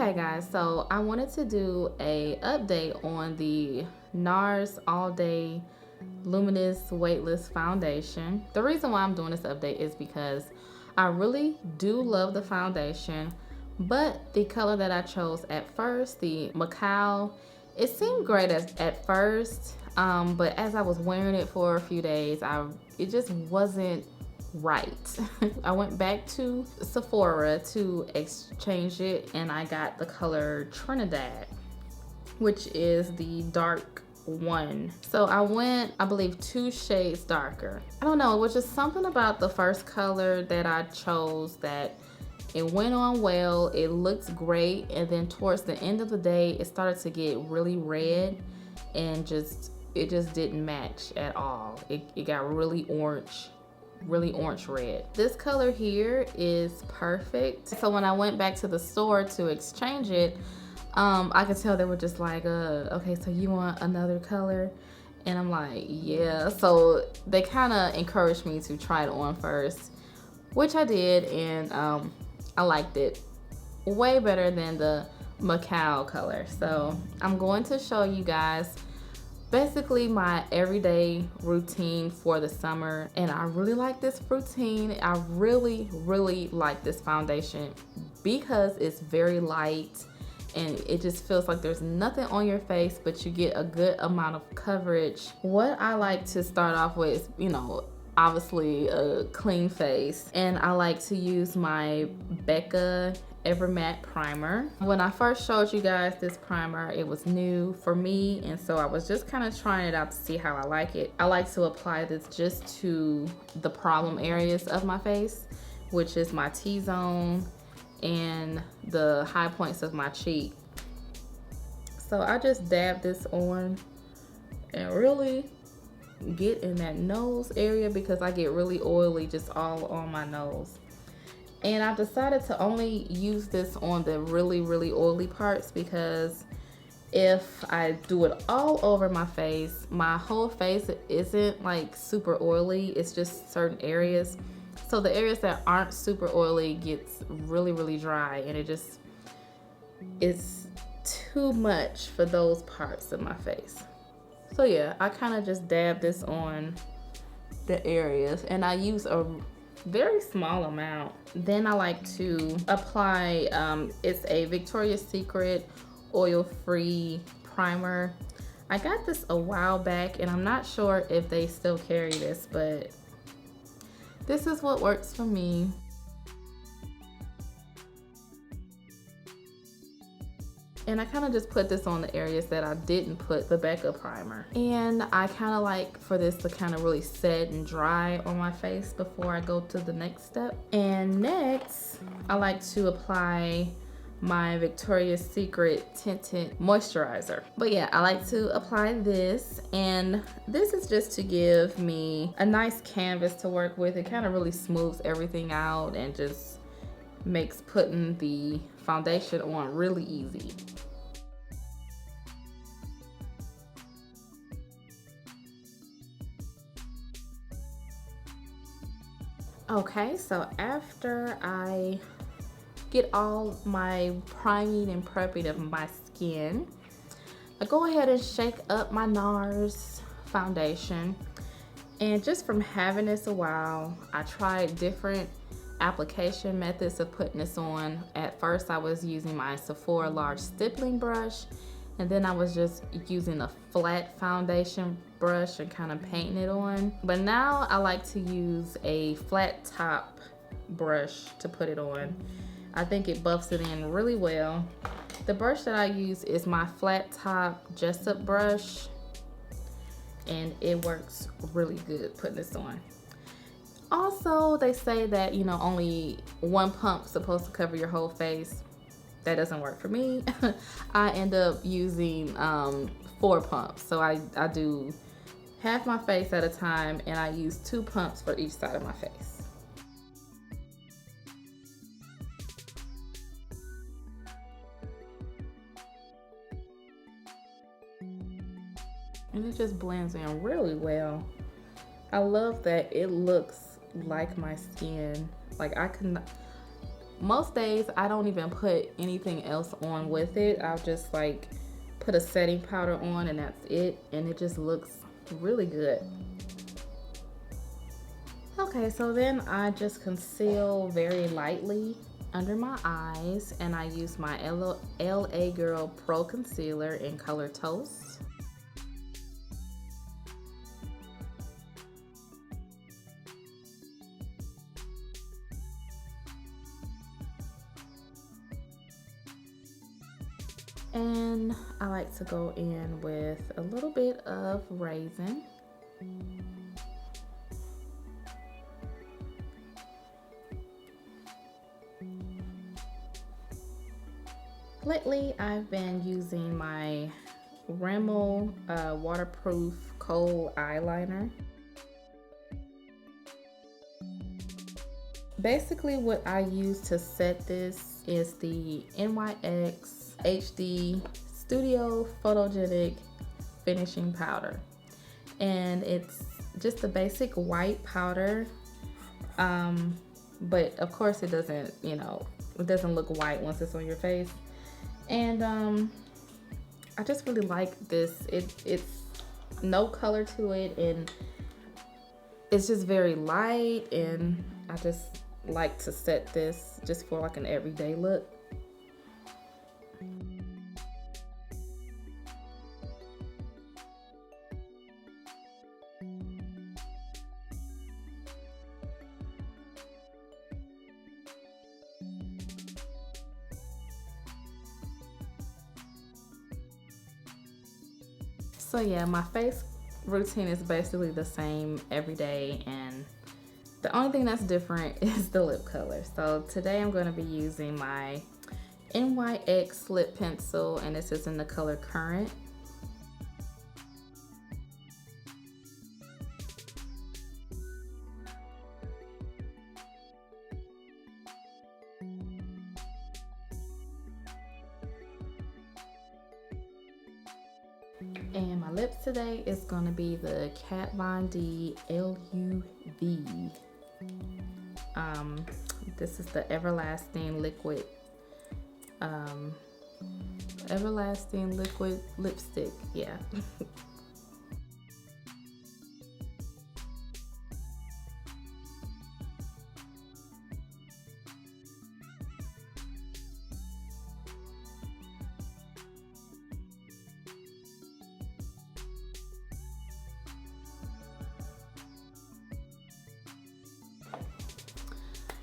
Okay guys, so I wanted to do a update on the Nars All Day Luminous Weightless Foundation. The reason why I'm doing this update is because I really do love the foundation, but the color that I chose at first, the Macao, it seemed great at first, but as I was wearing it for a few days, it just wasn't right. I went back to Sephora to exchange it and I got the color Trinidad, which is the dark one. So I went, I believe, 2 shades darker. I don't know, it was just something about the first color that I chose that it went on well, it looks great, and then towards the end of the day it started to get really red and it just didn't match at all. It got really orange red. This color here is perfect. So when I went back to the store to exchange it, I could tell they were just like, okay, so you want another color? And I'm like, yeah. So they kind of encouraged me to try it on first, which I did, and I liked it way better than the Macao color. So I'm going to show you guys basically my everyday routine for the summer, and I really like this routine. I really like this foundation because it's very light and it just feels like there's nothing on your face, but you get a good amount of coverage. What I like to start off with is, you know, obviously a clean face, and I like to use my Becca Ever Matte primer. When I first showed you guys this primer, it was new for me, and so I was just kind of trying it out to see how I like it. I like to apply this just to the problem areas of my face, which is my T-zone and the high points of my cheek. So I just dab this on and really get in that nose area because I get really oily just all on my nose. And I've decided to only use this on the really oily parts, because if I do it all over my face, my whole face isn't like super oily, it's just certain areas. So the areas that aren't super oily gets really dry, and it's too much for those parts of my face. So yeah, I kind of just dab this on the areas, and I use a very small amount. Then I like to apply, it's a Victoria's Secret oil-free primer. I got this a while back, and I'm not sure if they still carry this, but this is what works for me. And I kind of just put this on the areas that I didn't put the Becca primer. And I kind of like for this to kind of really set and dry on my face before I go to the next step. And next, I like to apply my Victoria's Secret Tint Moisturizer. But yeah, I like to apply this, and this is just to give me a nice canvas to work with. It kind of really smooths everything out and just makes putting the foundation on really easy. Okay, so after I get all my priming and prepping of my skin, I go ahead and shake up my Nars foundation. And just from having this a while, I tried different application methods of putting this on. At first I was using my Sephora large stippling brush, and then I was just using a flat foundation brush and kind of painting it on. But now I like to use a flat top brush to put it on. I think it buffs it in really well. The brush that I use is my flat top Jessup brush, and it works really good putting this on. Also, they say that, you know, only one pump's supposed to cover your whole face. That doesn't work for me. I end up using 4 pumps. So I do half my face at a time, and I use 2 pumps for each side of my face. And it just blends in really well. I love that it looks like my skin. Like most days I don't even put anything else on with it. I'll just like put a setting powder on and that's it, and it just looks really good. Okay, so then I just conceal very lightly under my eyes, and I use my LA Girl Pro Concealer in color Toast. And I like to go in with a little bit of Raisin. Lately, I've been using my Rimmel waterproof kohl eyeliner. Basically, what I use to set this is the NYX HD Studio Photogenic Finishing Powder, and it's just a basic white powder, but of course it doesn't, you know, it doesn't look white once it's on your face. And I just really like this. It's no color to it, and it's just very light, and I just like to set this just for like an everyday look. So yeah, my face routine is basically the same every day, and the only thing that's different is the lip color. So today I'm going to be using my NYX Lip Pencil, and this is in the color Currant. And my lips today is going to be the Kat Von D L.U.V. This is the Everlasting Liquid lipstick. Yeah.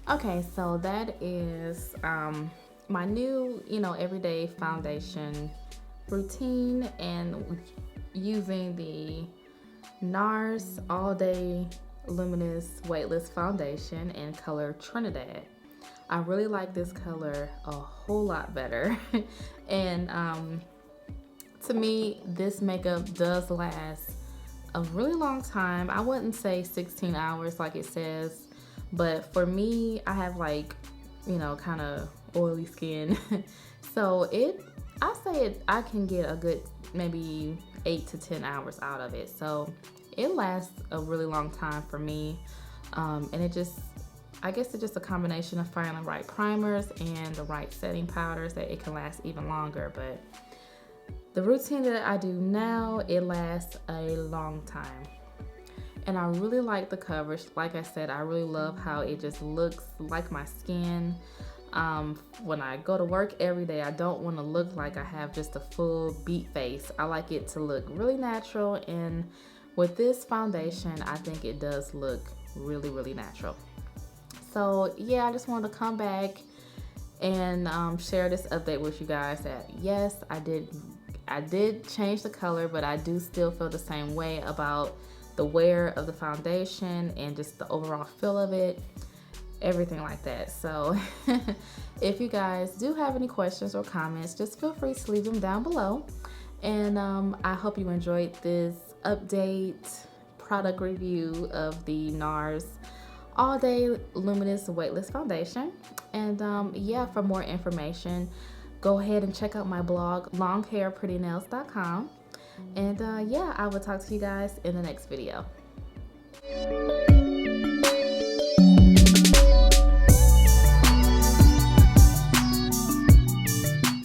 Okay, so that is my new, everyday foundation routine, and using the Nars All Day Luminous Weightless Foundation in color Trinidad. I really like this color a whole lot better. And to me, this makeup does last a really long time. I wouldn't say 16 hours like it says, but for me, I have like, kind of oily skin. So I can get a good maybe 8 to 10 hours out of it. So it lasts a really long time for me. And I guess it's just a combination of finding the right primers and the right setting powders that it can last even longer. But the routine that I do now, it lasts a long time. And I really like the coverage. Like I said, I really love how it just looks like my skin. When I go to work every day, I don't want to look like I have just a full beat face. I like it to look really natural, and with this foundation, I think it does look really, really natural. So yeah, I just wanted to come back and share this update with you guys that yes, I did change the color, but I do still feel the same way about the wear of the foundation and just the overall feel of it, everything like that. So if you guys do have any questions or comments, just feel free to leave them down below. And I hope you enjoyed this update product review of the Nars All Day Luminous Weightless Foundation. And yeah, for more information, go ahead and check out my blog, LongHairPrettyNails.com. And yeah, I will talk to you guys in the next video.